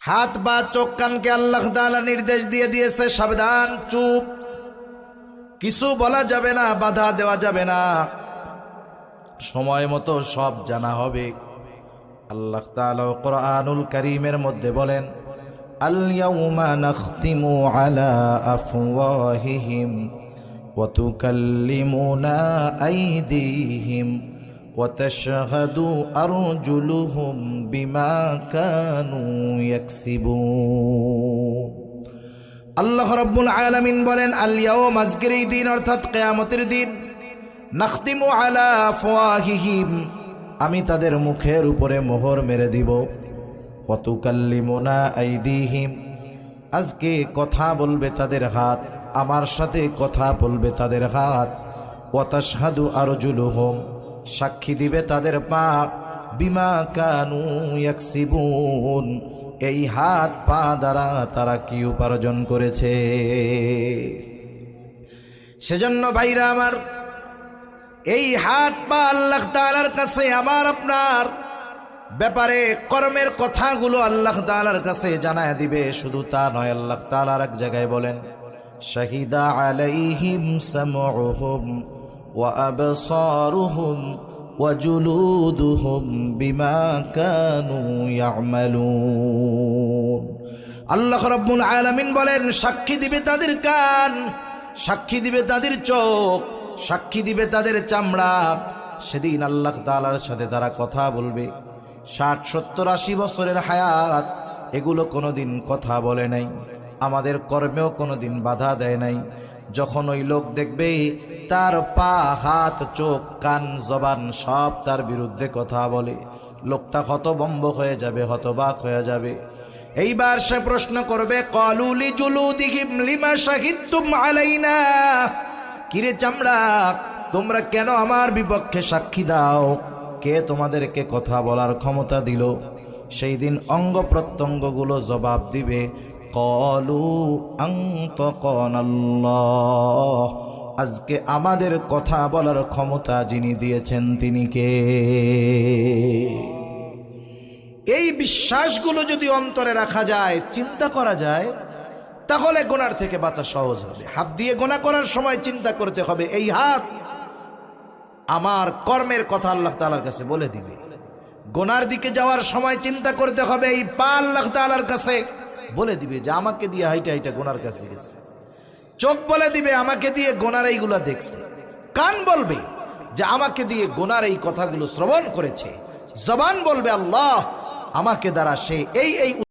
হাত বা চোখ কানকে আল্লাহ তাআলা নির্দেশ দিয়ে দিয়েছে, সাবধান, চুপ, কিছু বলা যাবে না, বাধা দেওয়া যাবে না, সময় মতো সব জানা হবে। আল্লাহ তাআলা কোরআনুল কারীমের মধ্যে বলেন, আল ইয়াউমা নাখতিমু আলা আফওয়াহিহিম ওয়া তুকাল্লিমুনা আইদিহিম ওয়া তাশহাদু আরজুলুহুম বিমা কানু ইয়াকসিবুন। আল্লাহ রাব্বুল আলামিন বলেন, আল ইয়াউম, আজকের এই দিন অর্থাৎ কিয়ামতের দিন, নাখতিমু আলা আফওয়াহিহিম, আমি তাদের মুখের উপরে মোহর মেরে দিব, ওয়া তুকাল্লিমুনা আইদিহিম, আজকে কথা বলবে তাদের হাত, আমার সাথে কথা বলবে তাদের হাত, ওয়া তাশহাদু আরজুলুহুম, সাক্ষী দিবে তাদের পা, বিমা কানু ইয়াকসিবুন, এই হাত পা দ্বারা তারা কি উপার্জন করেছে। সেজন্য ভাইরা আমার, এই হাত পা আল্লাহ তাআলার কাছে আমার আপনার ব্যাপারে কর্মের কথাগুলো আল্লাহ তাআলার কাছে জানায় দিবে। শুধু তা নয়, আল্লাহ তাআলা এক জায়গায় বলেন, শাহিদা আলাইহিম সামউহুম ওয়া আবসারুহুম ওয়া জুলুদুহুম বিমা কানু ইয়ামালুন। আল্লাহ রাব্বুল আলামিন বলেন, সাক্ষী দিবে তাদের কান, সাক্ষী দিবে তাদের চোখ, সাক্ষী দিবে তাদের চামড়া। সেদিন আল্লাহ তাআলার সাথে তারা কথা বলবে। 60, 70, 80 বছরের হায়াত, এগুলো কোনোদিন কথা বলে নাই, আমাদের কর্মেও কোনোদিন বাধা দেয় নাই। যখন ওই লোক দেখবে তার পা, হাত, চোখ, কান, জবান সব তার বিরুদ্ধে কথা বলে, লোকটা হতভম্ব হয়ে যাবে, হতবাক হয়ে যাবে। এইবার সে প্রশ্ন করবে, ক্বালু লিজুলুদিহিম লিমা শাহিদতুম আলাইনা, কিরে চামড়া, তোমরা কেন আমার বিপক্ষে সাক্ষী দাও? কে তোমাদেরকে কথা বলার ক্ষমতা দিল? সেই দিন অঙ্গ প্রত্যঙ্গগুলো জবাব দিবে, ক্বালু আনতাকানাল্লাহ, আজকে আমাদের কথা বলার ক্ষমতা যিনি দিয়েছেন তিনি কে? এই বিশ্বাসগুলো যদি অন্তরে রাখা যায়, চিন্তা করা যায়, তাহলে গোনার থেকে বাঁচা সহজ হবে। হাত দিয়ে গোনা করার সময় চিন্তা করতে হবে, এই হাত আমার কর্মের কথা আল্লাহ তাআলার কাছে বলে দিবে। গোনার দিকে যাওয়ার সময় চিন্তা করতে হবে, এই পা আল্লাহ তাআলার কাছে বলে দিবে যে আমাকে দিয়ে হাইটা হাইটা গোনার কাছে গেছে। চোখ বলে দিবে আমাকে দিয়ে গোনার এইগুলা দেখছে। কান বলবে যে আমাকে দিয়ে গোনার এই কথাগুলো শ্রবণ করেছে। জবান বলবে আল্লাহ আমাকে দ্বারা সে এই